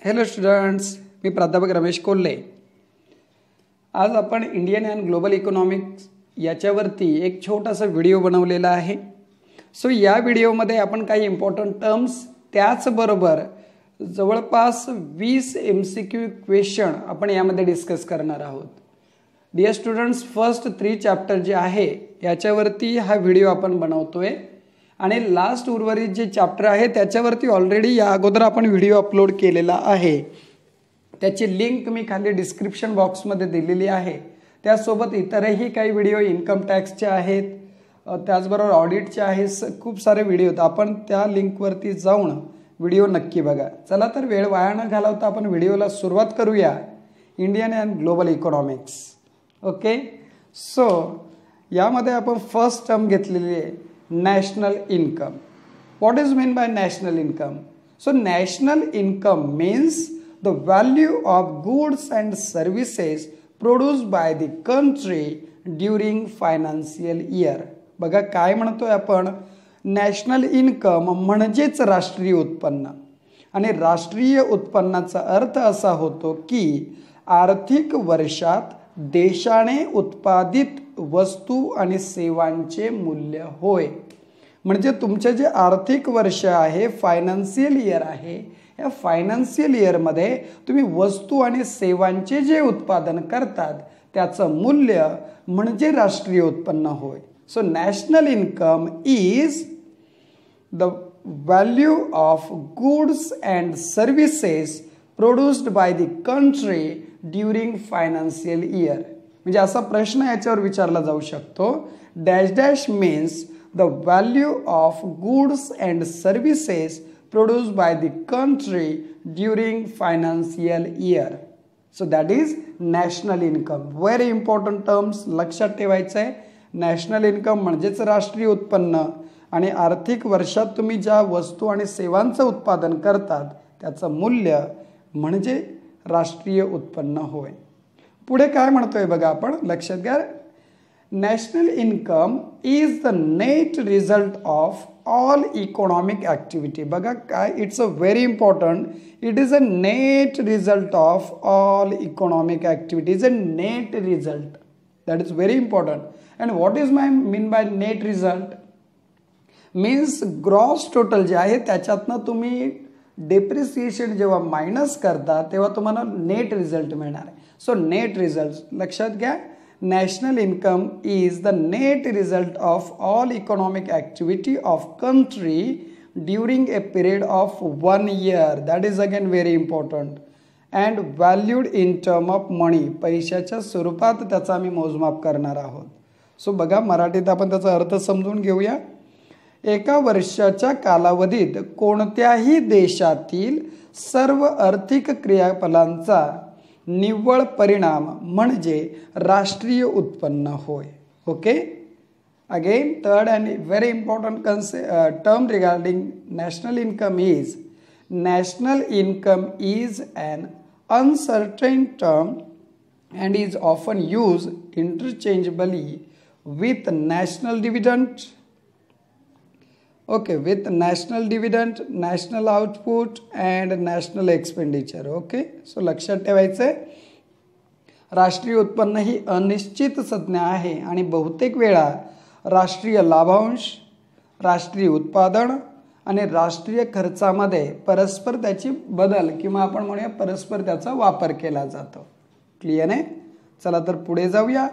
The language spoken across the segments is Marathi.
हॅलो स्टुडंट्स, मी प्राध्यापक रमेश कोल्हे। आज आपण इंडियन अँड ग्लोबल इकॉनॉमिक्स याच्यावरती एक छोटासा व्हिडिओ बनवलेला आहे। सो या व्हिडिओमध्ये आपण काही इम्पॉर्टंट टर्म्स त्याचबरोबर जवळपास 20 MCQ क्वेश्चन आपण यामध्ये डिस्कस करणार आहोत। डिअर स्टुडंट्स, फर्स्ट 3 चॅप्टर जे आहे याच्यावरती हा व्हिडिओ आपण बनवतोय आणि लास्ट उर्वरित जे चॅप्टर आहे त्याच्यावरती ऑलरेडी या अगोदर आपण व्हिडिओ अपलोड केलेला आहे। त्याची लिंक मी खाली डिस्क्रिप्शन बॉक्समध्ये दिलेली आहे। त्यासोबत इतरही काही व्हिडिओ इन्कम टॅक्सचे आहेत, त्याचबरोबर ऑडिटचे आहेत, खूप सारे व्हिडिओ आहेत। आपण त्या लिंकवरती जाऊन व्हिडिओ नक्की बघा। चला तर वेळ वाया न घालवता आपण व्हिडिओला सुरुवात करूया। Indian and global economics. Okay, so यामध्ये आपण फर्स्ट टर्म घेतलेली आहे national income. What is meant by national income? So national income means the value of goods and services produced by the country during financial year. बघा काय म्हणतोय आपण, नॅशनल इन्कम म्हणजेच राष्ट्रीय उत्पन्न। आणि राष्ट्रीय उत्पन्नाचा अर्थ असा होतो की आर्थिक वर्षात देशाने उत्पादित वस्तू आणि सेवांचे मूल्य होय। म्हणजे तुमचे जे आर्थिक वर्ष आहे, फायनान्शियल इयर आहे, या फायनान्शियल इयर मध्ये तुम्ही वस्तू आणि सेवांचे जे उत्पादन करतात त्याचं मूल्य म्हणजे राष्ट्रीय उत्पन्न होय। So national income is the value of goods and services produced by the country during financial year. म्हणजे असा प्रश्न याच्यावर विचारला जाऊ शकतो, dash dash means the value of goods and services produced by the country during financial year. So that is national income. Very important terms लक्षात ठेवायचं आहे। नॅशनल इन्कम म्हणजेच राष्ट्रीय उत्पन्न आणि आर्थिक वर्षात तुम्ही ज्या वस्तू आणि सेवांचं उत्पादन करतात त्याचं मूल्य म्हणजे राष्ट्रीय उत्पन्न होय। पुढे काय म्हणतोय बघा आपण, लक्षात घ्या। National income is the net result of all economic activity. बघा काय, it's a very important, it is a net result of all economic activity. Is a net result, that is very important. And what is my mean by net result? Means gross total जे आहे त्याच्यातनं तुम्ही डेप्रिसिएशन जेव्हा मायनस करता तेव्हा तुम्हाला नेट रिझल्ट मिळणार आहे। सो नेट रिझल्ट लक्षात घ्या। National income is the net result of all economic activity of country during a period of 1 year. That is again very important. And valued in term of money, पैशाच्या स्वरूपात त्याचा आम्ही मोजमाप करणार आहोत। सो बघा मराठीत आपण त्याचा अर्थ समजून घेऊया। एका वर्षाच्या कालावधीत कोणत्याही देशातील सर्व आर्थिक क्रियाकलापांचा निव्वळ परिणाम म्हणजे राष्ट्रीय उत्पन्न होय। Okay, again third and very important term regarding national income is, national income is an uncertain term and is often use interchangeably with national dividend. Okay, with national dividend, national output and national expenditure. Okay, so लक्षात ठेवायचं आहे, राष्ट्रीय उत्पन्न ही अनिश्चित संज्ञा आहे आणि बहुतेक वेळा राष्ट्रीय लाभांश, राष्ट्रीय उत्पादन आणि राष्ट्रीय खर्चामध्ये परस्पर त्याची बदल किंवा आपण म्हणूया परस्पर त्याचा वापर केला जातो। क्लिअर आहे? चला तर पुढे जाऊया।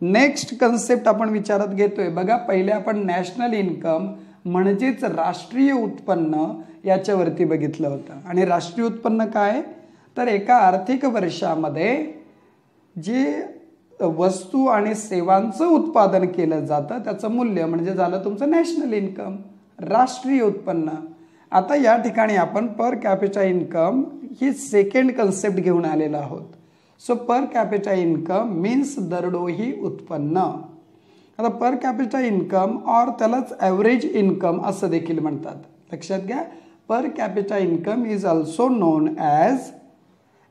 नेक्स्ट कन्सेप्ट आपण विचारात घेतोय। बघा पहिले आपण नॅशनल इन्कम म्हणजेच राष्ट्रीय उत्पन्न याच्यावरती बघितलं होतं। आणि राष्ट्रीय उत्पन्न काय, तर एका आर्थिक वर्षामध्ये जे वस्तू आणि सेवांचं उत्पादन केलं जातं त्याचं मूल्य म्हणजे झालं तुमचं नॅशनल इन्कम, राष्ट्रीय उत्पन्न। आता या ठिकाणी आपण पर कॅपिटा इन्कम ही सेकंड कन्सेप्ट घेऊन आलेलो आहोत। So per capita income means दरडोई उत्पन्न। आता पर कॅपिटा इन्कम और त्यालाच ॲव्हरेज इन्कम असं देखील म्हणतात। लक्षात घ्या, पर capita income is also non as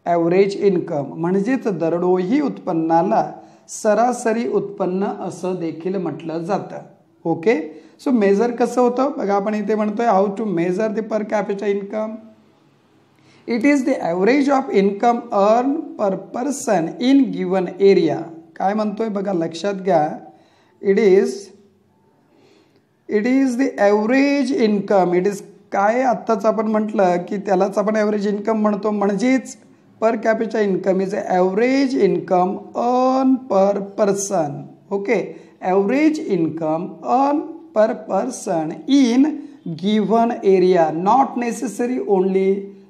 average income, म्हणजेच दरडोई उत्पन्नाला सरासरी उत्पन्न असं देखील म्हटलं जातं। ओके, सो मेजर कसं होतं बघा, आपण इथे म्हणतोय how to measure the per capita income. It is the average of income earn per person in given area. काय म्हणतोय बघा, लक्षात घ्या. It is the average income. It is काय आत्ताच आपण म्हटलं की त्यालाच आपण ॲव्हरेज इन्कम म्हणतो, म्हणजेच पर capita income is average income earn per person. Okay, average income earn per person in given area, not necessary only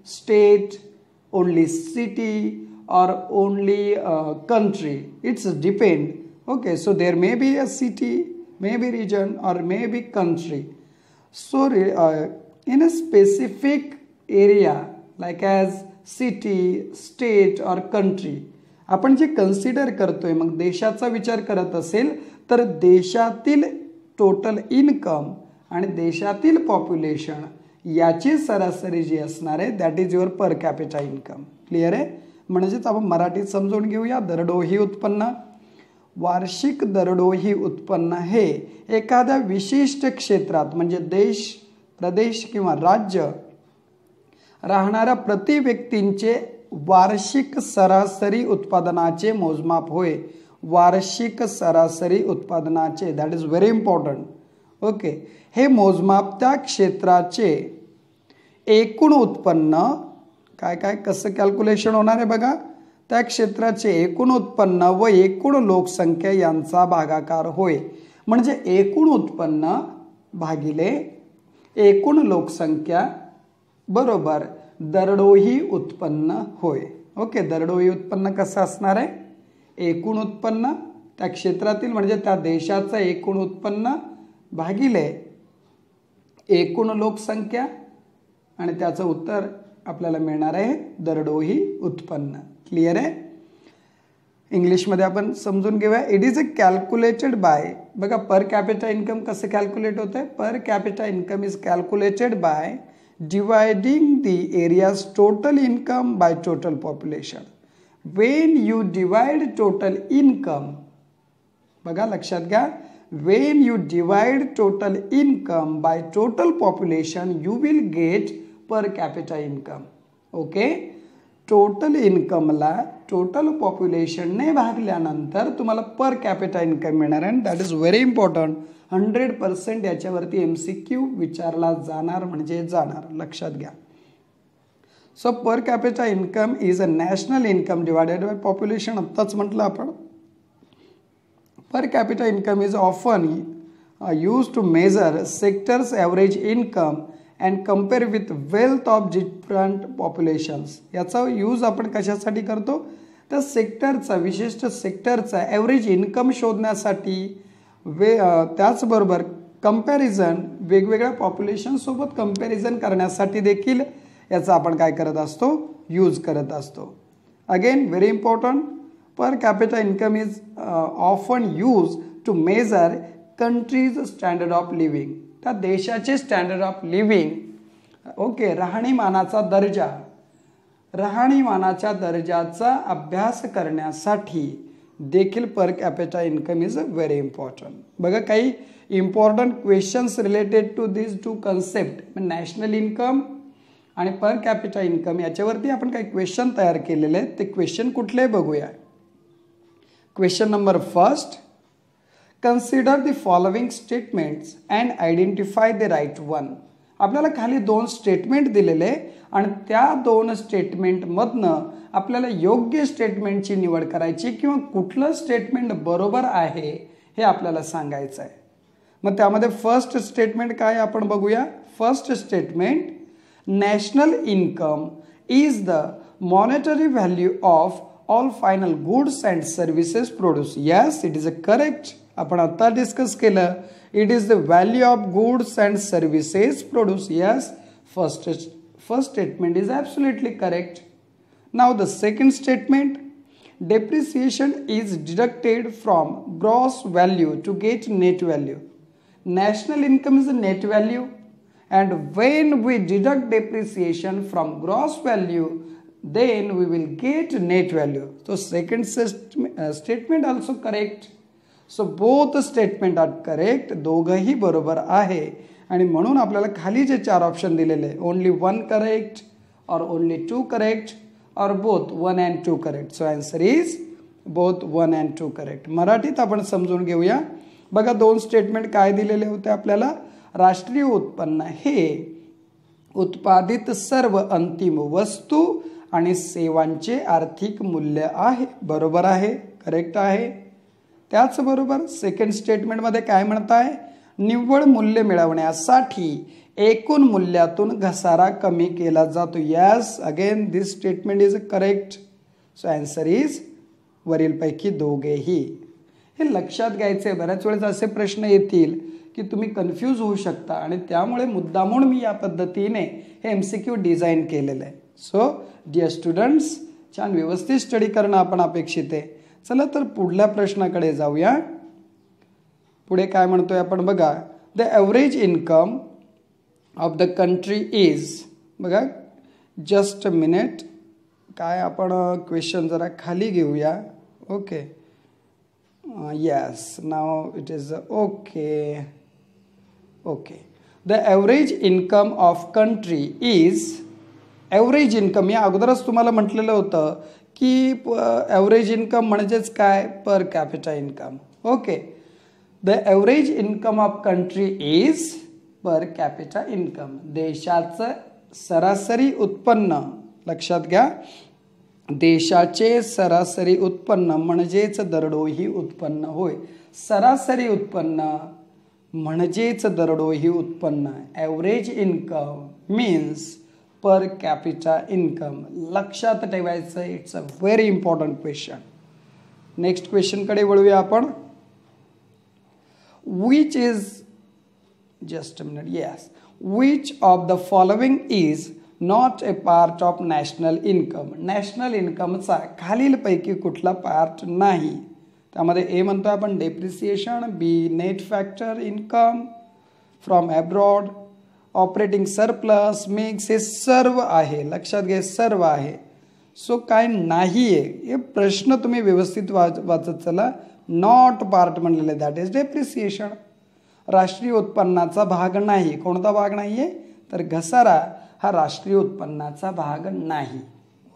state, only city or only country. It's depend. Okay, so there may be a city, maybe region or maybe country. So in a specific area like as city, state or country, आपण जे कन्सिडर करतोय, मग देशाचा विचार करत असेल तर देशातील टोटल इन्कम आणि देशातील पॉप्युलेशन याची सरासरी जी असणार आहे that is your per capita income. Clear आहे. म्हणजेच आपण मराठीत समजून घेऊया. दरडोई उत्पन्न, वार्षिक दरडोई उत्पन्न हे एखाद्या विशिष्ट क्षेत्रात म्हणजे देश, प्रदेश किंवा राज्य राहणाऱ्या प्रति व्यक्तींचे वार्षिक सरासरी उत्पादनाचे मोजमाप होय. वार्षिक सरासरी उत्पादनाचे, that is very important. Okay, हे मोजमाप त्या क्षेत्राचे एकूण उत्पन्न काय काय कसं कॅल्क्युलेशन होणार आहे बघा. त्या क्षेत्राचे एकूण उत्पन्न व एकूण लोकसंख्या यांचा भागाकार होय. म्हणजे एकूण उत्पन्न भागिले एकूण लोकसंख्या बरोबर दरडोई उत्पन्न होय. ओके, दरडोई उत्पन्न कसं असणार आहे, एकूण उत्पन्न त्या क्षेत्रातील म्हणजे त्या देशाचं एकूण उत्पन्न भागिले एकूण लोकसंख्या आणि त्याचं उत्तर आपल्याला मिळणार आहे दरडोई उत्पन्न. क्लिअर आहे. इंग्लिशमध्ये आपण समजून घेऊया. It is a calculated by, बघा पर कॅपिटा इन्कम कसं कॅल्क्युलेट होतं. Per capita income is calculated by dividing the areas total income by total population. when you divide total income, बघा लक्षात घ्या, when you divide total income by total population you will get per capita income. Okay, total इन्कमला टोटल पॉप्युलेशनने भागल्यानंतर तुम्हाला पर कॅपिटा इन्कम मिळणार आहे. That is very important. 100% याच्यावरती MCQ विचारला जाणार म्हणजे जाणार, लक्षात घ्या. So per capita income is a national income divided by population. आत्ताच म्हटलं आपण. Per capita income is often use to measure sectors average income and compare with wealth of different populations. याचा यूज आपण कशासाठी करतो, तर सेक्टरचा, विशिष्ट सेक्टरचा ॲव्हरेज इन्कम शोधण्यासाठी, त्याचबरोबर कंपॅरिझन, वेगवेगळ्या पॉप्युलेशनसोबत कंपॅरिझन करण्यासाठी देखील याचा आपण काय करत असतो, यूज करत असतो. Again very important, per capita income is often use to measure countries standard of living. त्या देशाचे स्टँडर्ड ऑफ लिव्हिंग, ओके, राहणीमानाचा दर्जा, राहणीमानाच्या दर्जाचा अभ्यास करण्यासाठी देखील per capita income is very important. बघा काही important questions related to this to concept, national income आणि पर कॅपिटा इन्कम याच्यावरती आपण काही क्वेश्चन तयार केलेले आहेत. ते क्वेश्चन कुठले बघूया. Question number first, consider the following statements and identify the right one. आपल्याला खाली 2 स्टेटमेंट दिलेले आणि त्या 2 स्टेटमेंटमधनं आपल्याला योग्य स्टेटमेंटची निवड करायची किंवा कुठलं स्टेटमेंट बरोबर आहे हे आपल्याला सांगायचं आहे. मग त्यामध्ये फर्स्ट स्टेटमेंट काय आपण बघूया. First statement, national income is the monetary value of all final goods and services produced. Yes, it is a correct. आपण आता डिस्कस केलं. It is the value of goods and services produced. Yes, first statement is absolutely correct. Now the second statement, depreciation is deducted from gross value to get net value. National income is a net value. And when we deduct depreciation from gross value, then we will get net value. So second statement also correct. So both statement are correct. दोघंही बरोबर आहे आणि म्हणून आपल्याला खाली जे 4 ऑप्शन दिलेले, only one correct or only 2 correct or both 1 and 2 correct? So answer is both 1 and 2 correct. मराठीत आपण समजून घेऊया. बघा दोन स्टेटमेंट काय दिलेले होते आपल्याला. राष्ट्रीय उत्पन्न हे उत्पादित सर्व अंतिम वस्तू आणि सेवांचे आर्थिक मूल्य आहे. बरोबर आहे, करेक्ट आहे. त्याचबरोबर सेकंड स्टेटमेंटमध्ये काय म्हणताय, निव्वळ मूल्य मिळवण्यासाठी एकूण मूल्यातून घसारा कमी केला जातो. Yes, again this statement is correct. So answer is वरीलपैकी दोघेही. हे लक्षात घ्यायचे. बऱ्याच वेळेस असे प्रश्न येतील की तुम्ही कन्फ्यूज होऊ शकता आणि त्यामुळे मुद्दामून मी या पद्धतीने हे MCQ डिझाईन केलेलं आहे. सो डिअर स्टुडंट्स, छान व्यवस्थित स्टडी करणं आपण अपेक्षित आहे. चला तर पुढल्या प्रश्नाकडे जाऊया. पुढे काय म्हणतोय आपण बघा. The average income of the country is, बघा जस्ट अ मिनिट, काय आपण क्वेश्चन जरा खाली घेऊया. Okay, yes, now it is okay. Okay, the average income of country is, average income मी अगोदरच तुम्हाला म्हटलेलं होतं की ॲव्हरेज इन्कम म्हणजेच काय, per capita income. Okay, the average income of country is per capita income. देशाचं सरासरी उत्पन्न, लक्षात घ्या, देशाचे सरासरी उत्पन्न म्हणजेच दरडोई उत्पन्न होय. सरासरी उत्पन्न म्हणजेच दरडोई उत्पन्न. Average income means per capita income. लक्षात ठेवायचं. It's a very important question. Next क्वेश्चनकडे वळूया आपण. Which is, just a minute, yes, which of the following is not a part of national income. National इन्कमचा खालीलपैकी कुठला पार्ट नाही. त्यामध्ये ए म्हणतो आपण depreciation, B net factor income from abroad, operating surplus, mix, हे सर्व आहे. लक्षात घ्या, सर्व आहे. सो काय नाही आहे हे प्रश्न तुम्ही व्यवस्थित वाचत चला. नॉट पार्ट म्हणलेलं आहे, दॅट इज डेप्रिसिएशन. राष्ट्रीय उत्पन्नाचा भाग नाही. कोणता भाग नाही आहे, तर घसारा हा राष्ट्रीय उत्पन्नाचा भाग नाही.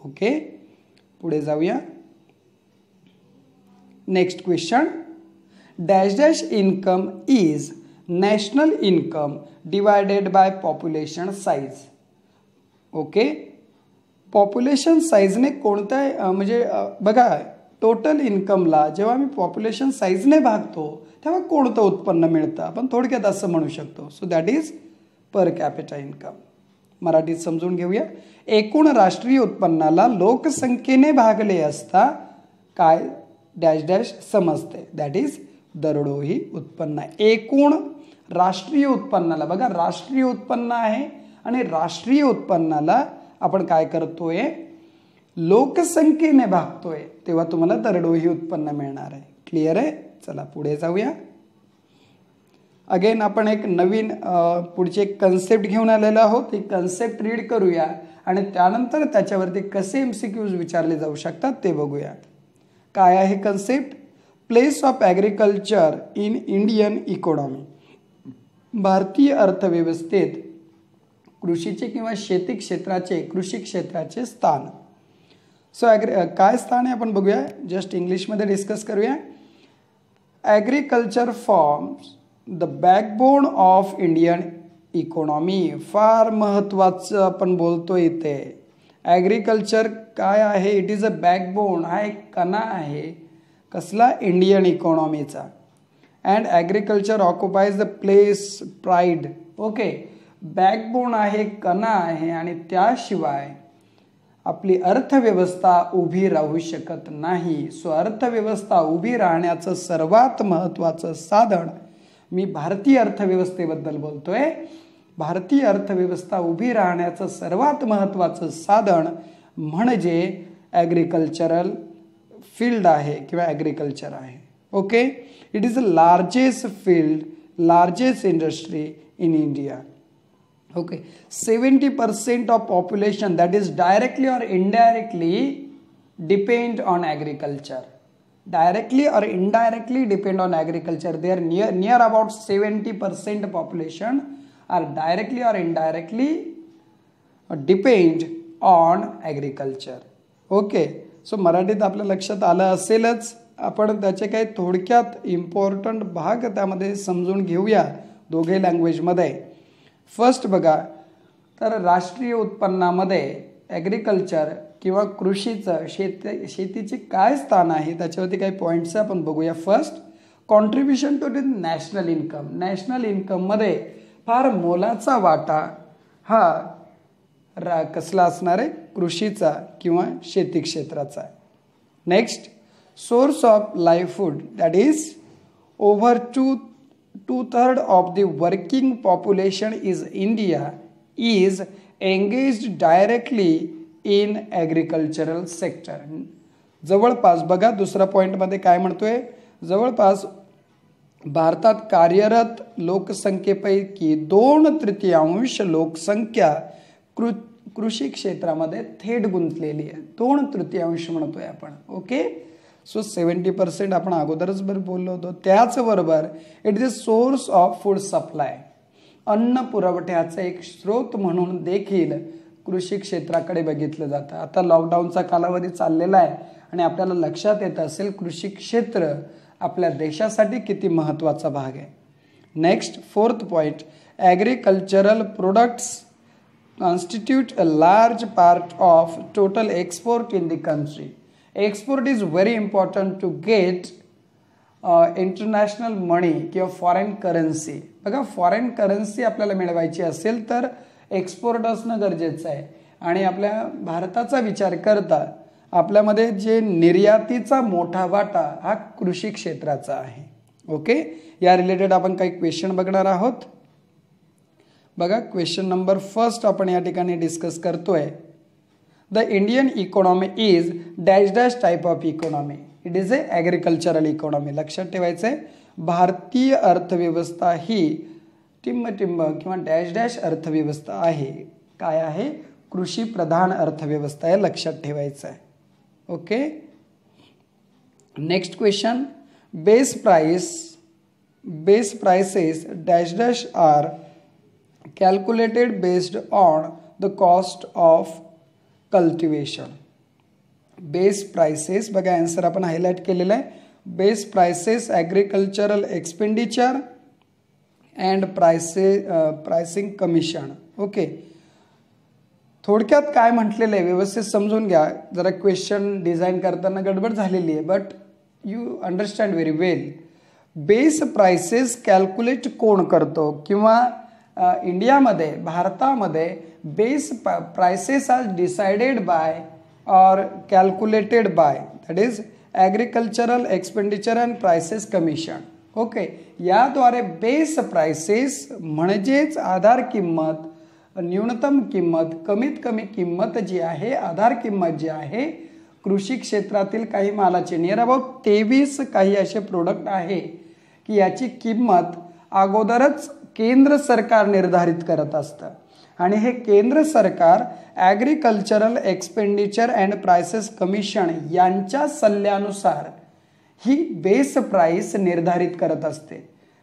ओके, पुढे जाऊया. Next question. Dash dash income is national income divided by population size. Okay, population साईजने कोणत्या, म्हणजे बघा टोटल इन्कमला जेव्हा मी पॉप्युलेशन साईजने भागतो तेव्हा कोणतं उत्पन्न मिळतं, आपण थोडक्यात असं म्हणू शकतो. So that is per capita income. मराठीत समजून घेऊया. एकूण राष्ट्रीय उत्पन्नाला लोकसंख्येने भागले असता काय डॅश डॅश समजते, दॅट इज दरडोई उत्पन्न. एकूण राष्ट्रीय उत्पन्नाला, बघा राष्ट्रीय उत्पन्न आहे आणि राष्ट्रीय उत्पन्नाला आपण काय करतोय, लोकसंख्येने भागतोय, तेव्हा तुम्हाला दरडोई उत्पन्न मिळणार आहे. क्लिअर आहे. चला पुढे जाऊया. अगेन आपण एक नवीन पुढची एक कन्सेप्ट घेऊन आलेलो आहोत. ती कन्सेप्ट रीड करूया आणि त्यानंतर त्याच्यावरती कसे MCQs विचारले जाऊ शकतात ते बघूया. काय आहे concept. Place of agriculture in Indian economy. भारतीय अर्थव्यवस्थेत कृषीचे किंवा शेती क्षेत्राचे, कृषी क्षेत्राचे स्थान. सो काय स्थान आहे आपण बघूया. जस्ट इंग्लिशमध्ये डिस्कस करूया. Agriculture forms the backbone of Indian economy. फार महत्त्वाचं आपण बोलतो इथे. ॲग्रिकल्चर काय आहे, इट इज अ बॅकबोन. हा एक कणा आहे कसला, इंडियन इकॉनॉमीचा. And agriculture occupies the place pride. Okay, backbone आहे, कणा आहे आणि त्याशिवाय आपली अर्थव्यवस्था उभी राहू शकत नाही. सो अर्थव्यवस्था उभी राहण्याचं सर्वात महत्त्वाचं साधन, मी भारतीय अर्थव्यवस्थेबद्दल बोलतोय, भारतीय अर्थव्यवस्था उभी राहण्याचं सर्वात महत्त्वाचं साधन म्हणजे ॲग्रिकल्चरल फील्ड आहे किंवा ॲग्रिकल्चर आहे. Okay, it is the largest field, largest industry in India. Okay, 70% of population, that is directly or indirectly depend on agriculture. Directly or indirectly depend on agriculture. They are near about 70% population are directly or indirectly depend on agriculture. Okay, so मराठीत आपल्या लक्षात आलं असेलच. आपण त्याचे काही थोडक्यात इम्पॉर्टंट भाग त्यामध्ये समजून घेऊया दोघे लँग्वेजमध्ये. फर्स्ट बघा, तर राष्ट्रीय उत्पन्नामध्ये ॲग्रिकल्चर किंवा कृषीचं शेतीचे काय स्थान आहे त्याच्यावरती काही पॉईंट्स आपण बघूया. First, contribution to the national income. National इन्कममध्ये फार मोलाचा वाटा हा कसला असणार आहे, कृषीचा किंवा शेती क्षेत्राचा आहे. Next, source of livelihood, that is over two third of the working population is India is engaged directly in agricultural sector. जवळपास बघा दुसरा पॉईंटमध्ये काय म्हणतोय, जवळपास भारतात कार्यरत लोकसंख्येपैकी 2/3 लोकसंख्या कृषी क्षेत्रामध्ये थेट गुंतलेली आहे. 2/3 म्हणतोय आपण. ओके, सो 70% आपण अगोदरच बोललो होतो. त्याचबरोबर it is a source of food supply. अन्न पुरवठ्याचा एक स्रोत म्हणून देखील कृषी क्षेत्राकडे बघितलं जातं. आता लॉकडाऊनचा कालावधी चाललेला आहे आणि आपल्याला लक्षात येत असेल कृषी क्षेत्र आपल्या देशासाठी किती महत्त्वाचा भाग आहे. Next, fourth point, agricultural products constitute a large part of total export in the country. Export is very important to get international money किंवा फॉरेन करन्सी. बघा, फॉरेन करन्सी आपल्याला मिळवायची असेल तर एक्सपोर्ट असणं गरजेचं आहे. आणि आपल्या भारताचा विचार करता आपल्यामध्ये जे निर्यातीचा मोठा वाटा हा कृषी क्षेत्राचा आहे. ओके, या रिलेटेड आपण काही क्वेश्चन बघणार आहोत. बघा, क्वेश्चन नंबर फर्स्ट आपण या ठिकाणी डिस्कस करतोय. The Indian economy is dash dash type of economy. It is a agricultural economy. लक्षात ठेवायचं आहे, भारतीय अर्थव्यवस्था ही टिंब किंवा डॅश डॅश अर्थव्यवस्था आहे. काय आहे, कृषी प्रधान अर्थव्यवस्था आहे. लक्षात ठेवायचं आहे. Okay, next question, base prices dash dash are calculated based on the cost of cultivation. Base prices बघा, आन्सर आपण हायलाइट केलेला आहे. Base prices agricultural expenditure and pricing commission. Okay, थोडक्यात काय म्हटलेलं आहे व्यवस्थित समजून घ्या. जरा क्वेश्चन डिझाईन करताना गडबड झालेली आहे, but you understand very well. Base prices calculate कोण करतो, किंवा इंडियामध्ये भारतामध्ये base prices are decided by or calculated by, that is agricultural expenditure and prices commission. Okay, याद्वारे बेस प्राइसेस म्हणजेच आधार किंमत, न्यूनतम किंमत, कमीत कमी किंमत जी आहे, आधार किंमत जी आहे कृषी क्षेत्रातील काही मालाचे नियर अबाउट 23 काही असे प्रोडक्ट आहे की याची किंमत अगोदरच केंद्र सरकार निर्धारित करत असतं. आणि हे केंद्र सरकार agricultural expenditure and prices commission यांच्या सल्ल्यानुसार ही बेस प्राइस निर्धारित करत असते.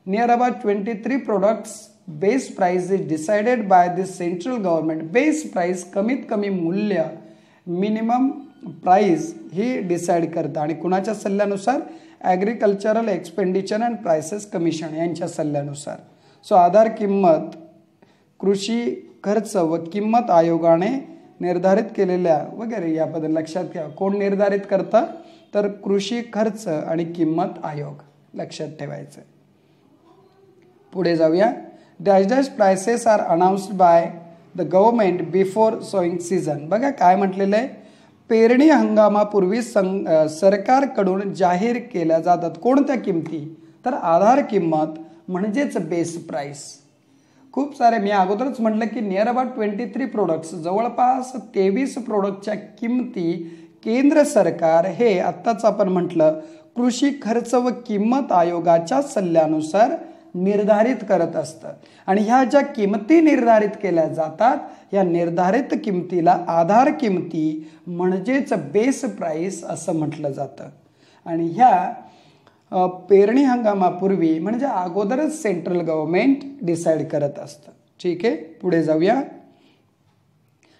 Near about 23 products base price is decided by the central government. Base price कमीत कमी मूल्य, मिनिमम प्राइस ही डिसाइड करतं. आणि कुणाच्या सल्ल्यानुसार, agricultural expenditure and prices commission यांच्या सल्ल्यानुसार. सो आधार किंमत कृषी खर्च व किंमत आयोगाने निर्धारित केलेल्या वगैरे या पद्धती लक्षात घ्या. कोण निर्धारित करतं, तर कृषी खर्च आणि किंमत आयोग. लक्षात ठेवायचं. पुढे जाऊया. Dash dash prices are announced by the government before sowing season. बघा काय म्हटलेलं आहे, पेरणी हंगामापूर्वी सरकारकडून जाहीर केल्या जातात कोणत्या किमती, तर आधार किंमत म्हणजेच बेस प्राइस. खूप सारे, मी अगोदरच म्हटलं की नियर अबाउट 23 प्रोडक्ट्स, जवळपास 23 प्रोडक्टच्या किमती केंद्र सरकार हे आत्ताच आपण म्हटलं कृषी खर्च व किंमत आयोगाच्या सल्ल्यानुसार निर्धारित करत असतं. आणि ह्या ज्या किमती निर्धारित केल्या जातात, या निर्धारित किमतीला आधार किमती म्हणजेच बेस प्राइस असं म्हटलं जातं. आणि ह्या पेरणी हंगामापूर्वी म्हणजे अगोदरच सेंट्रल गव्हर्नमेंट डिसाइड करत असतं. ठीक आहे, पुढे जाऊया.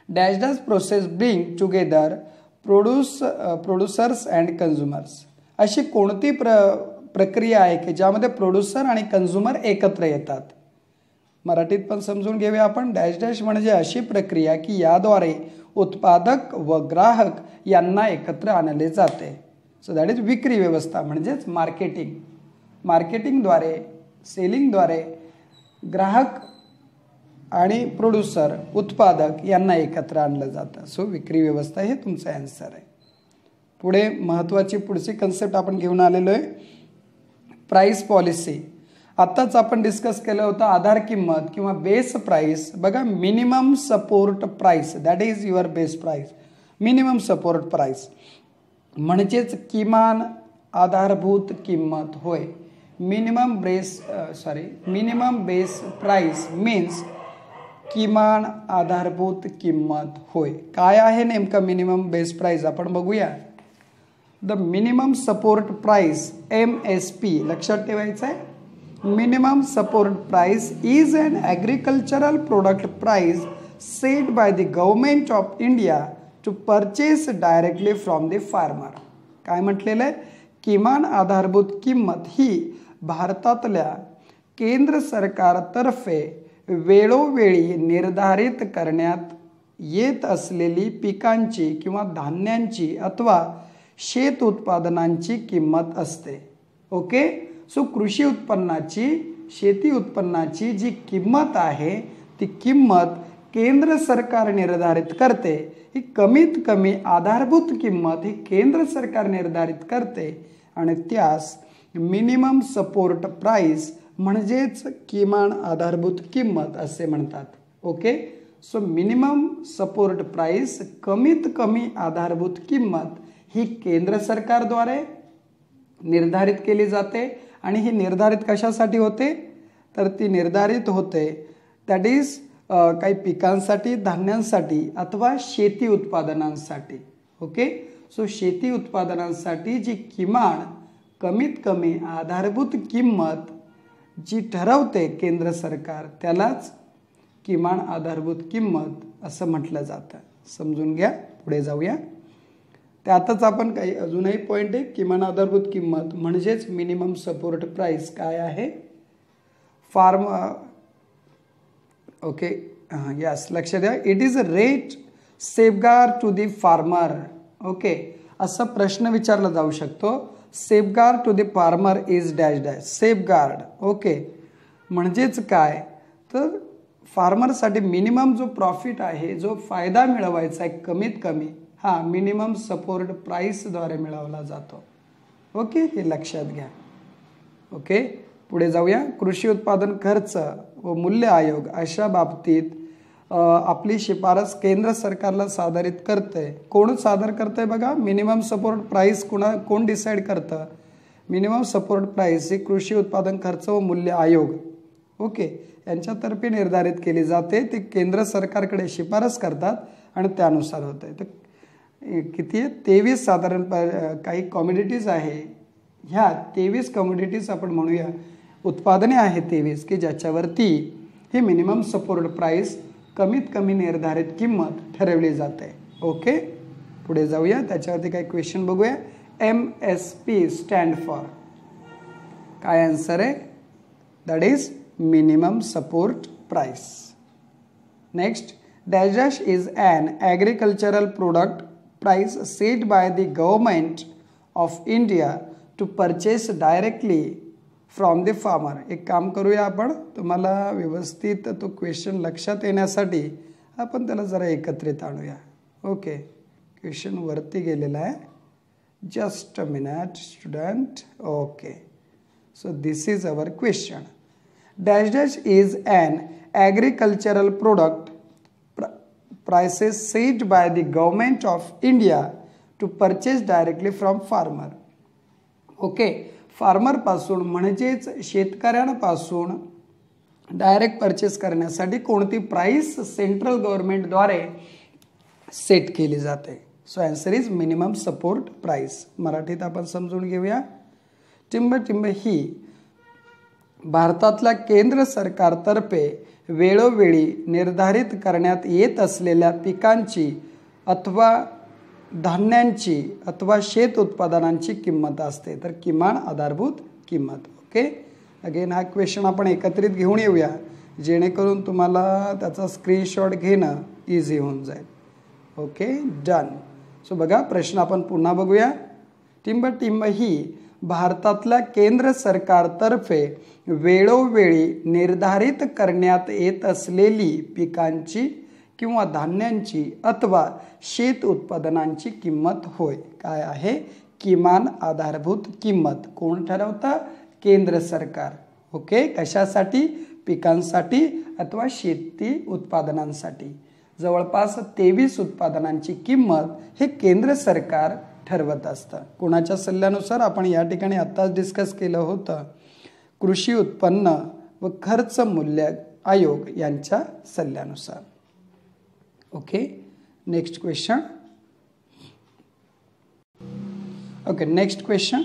Dash dash process bring together producers and consumers. अशी कोणती प्रक्रिया आहे की ज्यामध्ये प्रोड्युसर आणि कन्झ्युमर एकत्र येतात. मराठीत पण समजून घेऊया आपण. डॅश डॅश म्हणजे अशी प्रक्रिया की याद्वारे उत्पादक व ग्राहक यांना एकत्र आणले जाते. सो दॅट इज विक्री व्यवस्था म्हणजेच मार्केटिंग. मार्केटिंगद्वारे सेलिंगद्वारे ग्राहक आणि प्रोड्युसर उत्पादक यांना एकत्र आणलं जातं. सो विक्री व्यवस्था हे तुमचं आन्सर आहे. पुढे महत्त्वाची पुढची कन्सेप्ट आपण घेऊन आलेलो आहे प्राइस पॉलिसी. आत्ताच आपण डिस्कस केलं होतं आधार किंमत किंवा बेस प्राइस. बघा minimum support price that is your base price. Minimum support price म्हणजेच किमान आधारभूत किंमत होय. मिनिमम बेस प्राइस मीन्स किमान आधारभूत किंमत होय. काय आहे नेमका मिनिमम बेस प्राइस आपण बघूया. The minimum support price MSP लक्षात ठेवायचं आहे. Minimum support price is an agricultural product price set by the government of India to purchase directly from the farmer. काय म्हटलेलं आहे. किमान आधारभूत किंमत ही भारतातल्या केंद्र सरकारतर्फे वेळोवेळी निर्धारित करण्यात येत असलेली पिकांची किंवा धान्यांची अथवा शेत उत्पादनांची किंमत असते. ओके. सो कृषी उत्पन्नाची शेती उत्पन्नाची जी किंमत आहे ती किंमत केंद्र सरकार निर्धारित करते. ही कमीत कमी आधारभूत किंमत ही केंद्र सरकार निर्धारित करते आणि त्यास मिनिमम सपोर्ट प्राइस म्हणजेच किमान आधारभूत किंमत असे म्हणतात. Okay. So minimum support price कमीत कमी आधारभूत किंमत ही केंद्र सरकारद्वारे निर्धारित केली जाते आणि ही निर्धारित कशासाठी होते तर ती निर्धारित होते दॅट इज काही पिकांसाठी धान्यांसाठी अथवा शेती उत्पादनांसाठी. ओके. सो शेती उत्पादनांसाठी जी किमान कमीत कमी आधारभूत किंमत जी ठरवते केंद्र सरकार त्यालाच किमान आधारभूत किंमत असं म्हटलं जातं. समजून घ्या. पुढे जाऊया. त्यातच आपण काही अजूनही पॉईंट आहे. किमान आधारभूत किंमत म्हणजेच मिनिमम सपोर्ट प्राइस काय आहे. फार्म ओके यस लक्ष द्या. It is a rate safeguard to the farmer. Okay. असा प्रश्न विचारला जाऊ शकतो. Safeguard to the farmer is dash dash. Safeguard okay म्हणजेच काय तर फार्मरसाठी मिनिमम जो प्रॉफिट आहे जो फायदा मिळवायचा आहे कमीत कमी हा मिनिमम सपोर्ट प्राइसद्वारे मिळवला जातो. ओके. हे लक्षात घ्या. ओके. पुढे जाऊया. कृषी उत्पादन खर्च व मूल्य आयोग अशा बाबतीत आपली शिफारस केंद्र सरकारला सादरित करते. कोण सादर करते बघा. मिनिमम सपोर्ट प्राइस कोण डिसाईड करतं. मिनिमम सपोर्ट प्राइस ही कृषी उत्पादन खर्च व मूल्य आयोग ओके यांच्यातर्फे निर्धारित केली जाते. ते केंद्र सरकारकडे शिफारस करतात आणि त्यानुसार होते. तर किती आहे 23 साधारण काही कॉमोडिटीज आहे. ह्या 23 कॉमोडिटीज आपण म्हणूया उत्पादने आहेत 23 की ज्याच्यावरती ही मिनिमम सपोर्ट प्राइस कमीत कमी निर्धारित किंमत ठरवली जाते. ओके. पुढे जाऊया. त्याच्यावरती काही क्वेश्चन बघूया. MSP स्टँड फॉर काय आन्सर आहे that is minimum support price. Next dash dash is an agricultural product price set by the government of India to purchase directly from the farmer. एक काम करूया आपण तुम्हाला व्यवस्थित तो क्वेश्चन लक्षात येण्यासाठी आपण त्याला जरा एकत्रित आणूया. ओके. क्वेश्चन वरती गेलेला आहे. Just a minute student. Okay. So this is our question. Dash dash is an agricultural product prices set by the government of India to purchase directly from farmer. Okay. Farmer पासून म्हणजेच शेतकऱ्यांपासून डायरेक्ट परचेस करण्यासाठी कोणती प्राइस सेंट्रल गव्हर्नमेंटद्वारे सेट केली जाते. So answer is minimum support price. मराठीत आपण समजून घेऊया. टिंब टिंब ही भारतातल्या केंद्र सरकारतर्फे वेळोवेळी निर्धारित करण्यात येत असलेल्या पिकांची अथवा धान्यांची अथवा शेत उत्पादनांची किंमत असते. तर किमान आधारभूत किंमत. ओके, अगेन हा क्वेश्चन आपण एकत्रित घेऊन येऊया जेणेकरून तुम्हाला त्याचा स्क्रीनशॉट घेणं इझी होऊन जाईल. Okay, done. सो बघा प्रश्न आपण पुन्हा बघूया. टिंबटिंब ही भारतातल्या केंद्र सरकारतर्फे वेळोवेळी निर्धारित करण्यात येत असलेली पिकांची किंवा धान्यांची अथवा शेत उत्पादनांची किंमत होय. काय आहे? किमान आधारभूत किंमत. कोण ठरवतं? केंद्र सरकार. ओके, कशासाठी? पिकांसाठी अथवा शेती उत्पादनांसाठी. जवळपास 23 उत्पादनांची किंमत हे केंद्र सरकार ठरवत असतं. कोणाच्या सल्ल्यानुसार? आपण या ठिकाणी आत्ताच डिस्कस केलं होतं, कृषी उत्पन्न व खर्च मूल्य आयोग यांच्या सल्ल्यानुसार. Okay, next question. Okay, next question.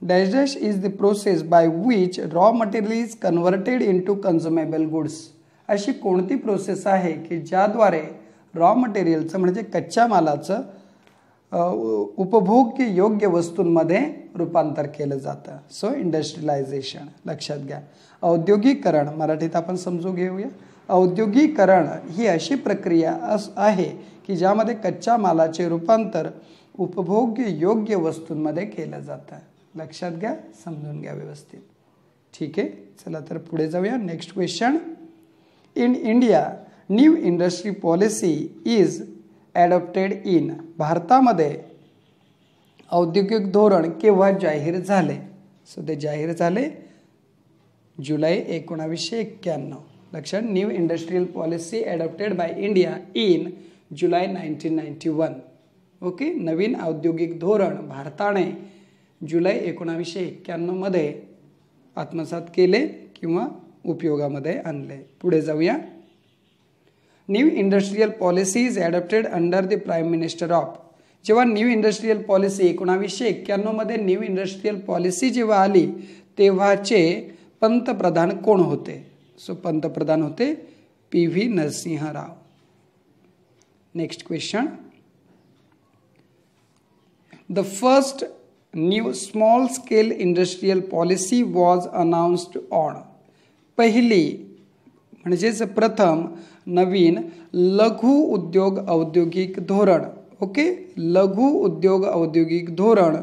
Dash dash is the process by which raw material is converted into consumable goods. अशी कोणती प्रोसेस आहे की ज्याद्वारे रॉ मटेरियलचं म्हणजे कच्च्या मालाचं उपभोग्य योग्य वस्तूंमध्ये रूपांतर केलं जातं. So industrialisation. लक्षात घ्या. औद्योगिकरण मराठीत आपण समजून घेऊया. औद्योगिकरण ही अशी प्रक्रिया आहे की ज्यामध्ये कच्च्या मालाचे रूपांतर उपभोग्य योग्य वस्तूंमध्ये केलं जातं. लक्षात घ्या, समजून घ्या व्यवस्थित. ठीक आहे, चला तर पुढे जाऊया. Next question. In India new industry policy is adopted in. भारतामध्ये औद्योगिक धोरण केव्हा जाहीर झाले? सो ते जाहीर झाले जुलै 1991. लक्षात. New industrial policy adopted by India in July 1991. Okay, नवीन औद्योगिक धोरण भारताने जुलै 1991 मध्ये आत्मसात केले किंवा उपयोगामध्ये आणले. पुढे जाऊया. New industrial policy is adopted under the prime minister of. जेव्हा न्यू इंडस्ट्रियल पॉलिसी 1991 मध्ये न्यू इंडस्ट्रियल पॉलिसी जेव्हा आली तेव्हाचे पंतप्रधान कोण होते? सो पंतप्रधान होते PV Narasimha Rao. Next question. The first new small scale industrial policy was announced on. पहिली म्हणजेच प्रथम नवीन लघु उद्योग औद्योगिक धोरण. ओके, लघु उद्योग औद्योगिक धोरण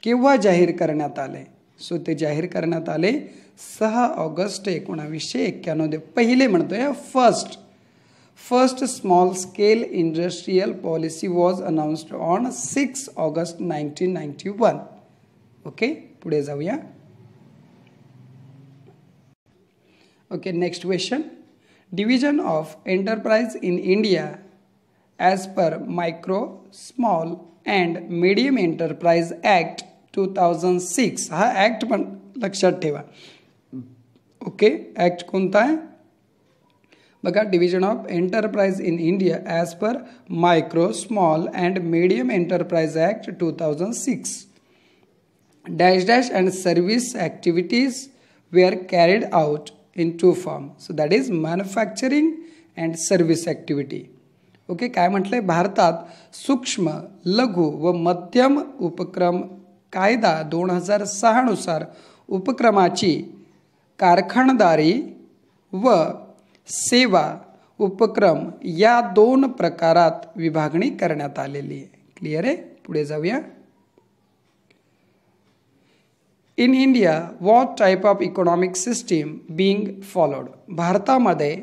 केव्हा जाहीर करण्यात आले? सो ते जाहीर करण्यात आले 6 ऑगस्ट 1991. पहिले म्हणतोय first small scale industrial policy was announced on 6 August 1991. Okay, पुढे जाऊया. Okay, next question. Division of enterprise in India as per micro small and medium enterprise act 2006. हा ॲक्ट पण लक्षात ठेवा. ओके, ॲक्ट कोणता आहे बघा? Division of enterprise in India as per micro small and medium enterprise act 2006. Dash dash and service activities were carried out in two forms. So that is manufacturing and service activity. Okay, काय म्हटलंय? भारतात सूक्ष्म, लघु व मध्यम उपक्रम कायदा 2006 नुसार उपक्रमाची कारखानदारी व सेवा उपक्रम या 2 प्रकारात विभागणी करण्यात आलेली आहे. क्लिअर आहे? पुढे जाऊया. In India what type of economic system being followed. भारतामध्ये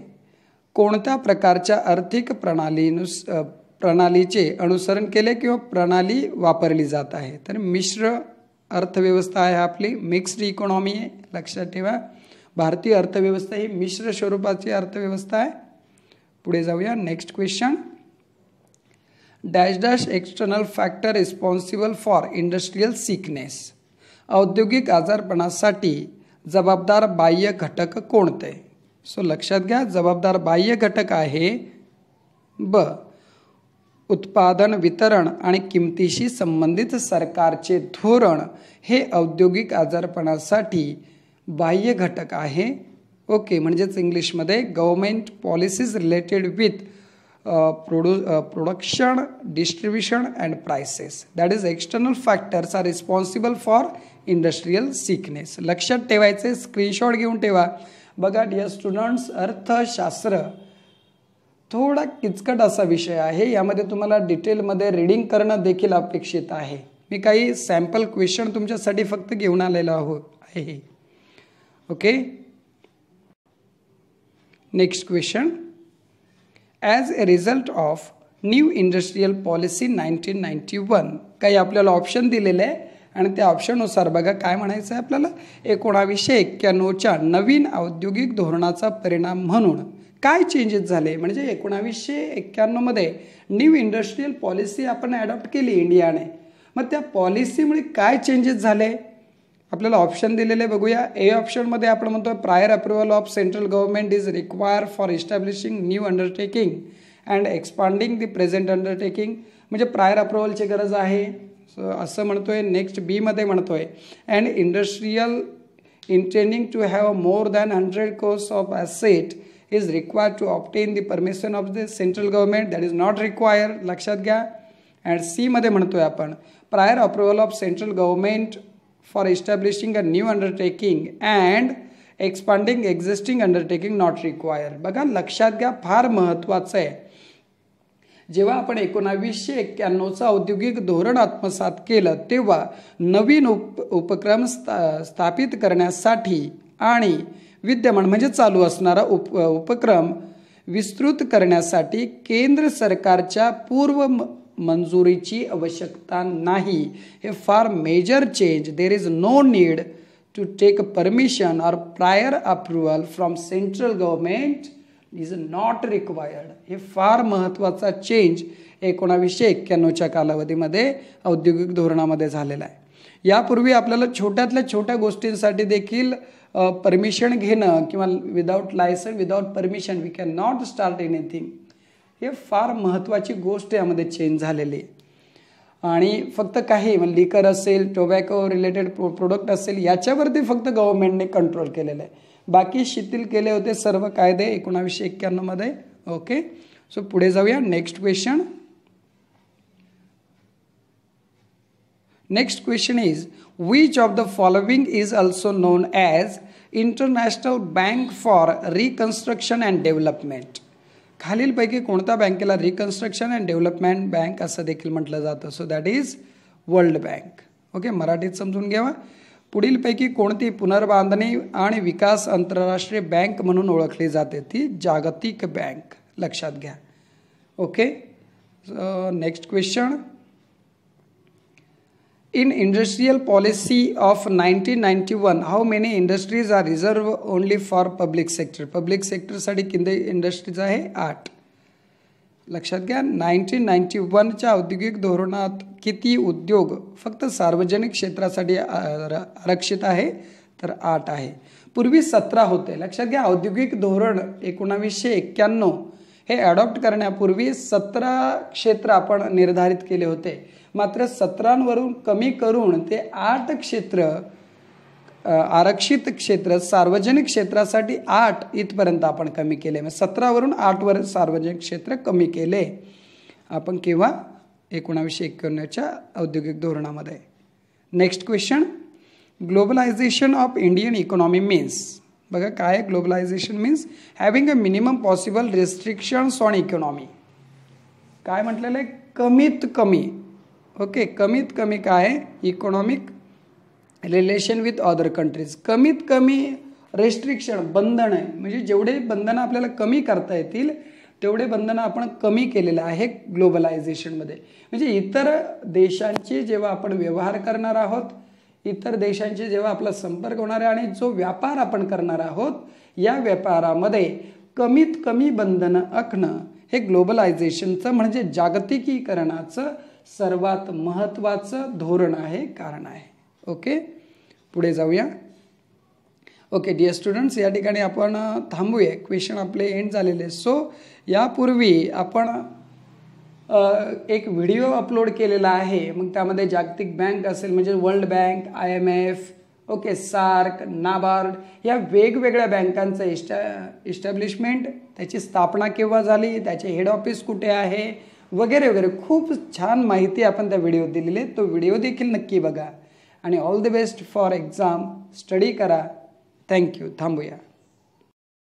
कोणत्या प्रकारच्या आर्थिक प्रणालीचे अनुसरण केले किंवा प्रणाली वापरली जात आहे? तर मिश्र अर्थव्यवस्था आहे आपली, मिक्स्ड इकॉनॉमी आहे. लक्षात ठेवा, भारतीय अर्थव्यवस्था ही मिश्र स्वरूपाची अर्थव्यवस्था आहे. पुढे जाऊया. Next question. Dash dash external factor responsible for industrial sickness. औद्योगिक आजारपणासाठी जबाबदार बाह्य घटक कोणते? सो लक्षात घ्या, जबाबदार बाह्य घटक आहे ब. उत्पादन, वितरण आणि किमतीशी संबंधित सरकारचे धोरण हे औद्योगिक आजारपणासाठी बाह्य घटक आहे ओके, म्हणजेच इंग्लिशमध्ये government policies related with production, distribution and prices, that is external factors are responsible for industrial sickness. लक्षात ठेवायचे, स्क्रीनशॉट घेऊन ठेवा. बघा डिअर स्टुडंट्स, अर्थशास्त्र थोडा किचकट असा विषय आहे. यामध्ये तुम्हाला डिटेलमध्ये रीडिंग करणं देखील अपेक्षित आहे. मी काही सॅम्पल क्वेश्चन तुमच्यासाठी फक्त घेऊन आलेलो आहे. Okay, next question. As A result of new industrial policy 1991, काही आपल्याला ऑप्शन दिलेले आहे आणि त्या ऑप्शननुसार बघा काय म्हणायचं आहे आपल्याला. 1991च्या नवीन औद्योगिक धोरणाचा परिणाम म्हणून काय चेंजेस झाले. म्हणजे 1991मध्ये न्यू इंडस्ट्रियल पॉलिसी आपण ॲडॉप्ट केली इंडियाने. मग त्या पॉलिसीमुळे काय चेंजेस झाले आपल्याला ऑप्शन दिलेले बघूया. ए ऑप्शनमध्ये आपण म्हणतो prior approval of central government is require for establishing new undertaking and expanding the present undertaking, म्हणजे प्रायर अप्रुव्हलची गरज आहे असं म्हणतोय. नेक्स्ट बी मध्ये म्हणतोय and industrial intending to have more than 100 crores of asset is required to obtain the permission of the central government, that is not required. लक्षात घ्या. अँड सी मध्ये म्हणतोय आपण prior approval of central government for इस्टॅब्लिशिंग a new undertaking and expanding existing undertaking not required. बघा लक्षात घ्या, फार महत्त्वाचं आहे. जेव्हा आपण 1991चं औद्योगिक धोरण आत्मसात केलं तेव्हा नवीन उपक्रम स्थापित करण्यासाठी आणि विद्यमान म्हणजे चालू असणारा उपक्रम विस्तृत करण्यासाठी केंद्र सरकारच्या पूर्व मंजुरीची आवश्यकता नाही. हे फार major change. There is no need to take permission or prior approval from central government is not required. हे फार महत्त्वाचा चेंज 1991च्या कालावधीमध्ये औद्योगिक धोरणामध्ये झालेला आहे. यापूर्वी आपल्याला छोट्यातल्या छोट्या गोष्टींसाठी देखील परमिशन घेणं किंवा without license, without permission we can not start anything. हे फार महत्त्वाची गोष्ट यामध्ये चेंज झालेली आहे. आणि फक्त काही लिकर असेल, टोबॅको रिलेटेड प्रोडक्ट असेल याच्यावरती फक्त गव्हर्नमेंटने कंट्रोल केलेलं आहे. बाकी शिथिल केले होते सर्व कायदे 1991मध्ये. ओके, सो पुढे जाऊया. Next question. Next question is which of the following is also non as international bank for reconstruction and development. खालीलपैकी कोणत्या बँकेला रिकन्स्ट्रक्शन अँड डेव्हलपमेंट बँक असं देखील म्हटलं जातं. So that is world bank. Okay, मराठीत समजून घ्यावा. पुढीलपैकी कोणती पुनर्बांधणी आणि विकास आंतरराष्ट्रीय बँक म्हणून ओळखली जाते. ती जागतिक बँक. लक्षात घ्या. Okay, next question. In industrial policy of 1991, how many industries are reserved only for public sector? Public sector साठी किती इंडस्ट्रीज आहे? 8. लक्षात घ्या. 1991च्या औद्योगिक धोरणात किती उद्योग फक्त सार्वजनिक क्षेत्रासाठी आरक्षित आहे? तर 8 आहे. पूर्वी 17 होते. लक्षात घ्या. औद्योगिक धोरण 1991 हे अडॉप्ट करण्यापूर्वी 17 क्षेत्र आपण निर्धारित केले होते. मात्र 17वरून कमी करून ते 8 क्षेत्र आरक्षित क्षेत्र सार्वजनिक क्षेत्रासाठी 8 इथपर्यंत आपण कमी केले. मग 17वरून 8वर सार्वजनिक क्षेत्र कमी केले आपण केव्हा? 1991च्या औद्योगिक धोरणामध्ये. Next question. Globalisation of Indian economy means. बघा काय globalisation means having a minimum possible restrictions on economy. काय म्हटलेलं आहे? कमीत कमी. ओके, कमीत कमी काय? Economic relation with other countries. कमीत कमी रेस्ट्रिक्शन, बंधन आहे. म्हणजे जेवढे बंधनं आपल्याला कमी करता येतील तेवढे बंधनं आपण कमी केलेलं आहे ग्लोबलायझेशनमध्ये. म्हणजे इतर देशांची जेव्हा आपण व्यवहार करणार आहोत, इतर देशांची जेव्हा आपला संपर्क होणार आहे आणि जो व्यापार आपण करणार आहोत, या व्यापारामध्ये कमीत कमी बंधनं आखणं हे ग्लोबलायझेशनचं म्हणजे जागतिकीकरणाचं सर्वात महत्त्वाचं धोरण आहे, कारण आहे. ओके, पुढे जाऊया. ओके डिअर स्टुडंट्स, या ठिकाणी आपण थांबूया. क्वेश्चन आपले एंड झालेले. सो यापूर्वी आपण एक व्हिडिओ अपलोड केलेला आहे. मग त्यामध्ये जागतिक बँक असेल म्हणजे world bank, IMF, okay, SAARC, NABARD या वेगवेगळ्या बँकांचं इस्टॅब्लिशमेंट, त्याची स्थापना केव्हा झाली, त्याचे हेड ऑफिस कुठे आहे वगैरे वगैरे खूप छान माहिती आपण त्या व्हिडिओत दिलेली आहे. तो व्हिडिओ देखील नक्की बघा आणि all the best for exam. Study करा. थँक्यू. थांबूया.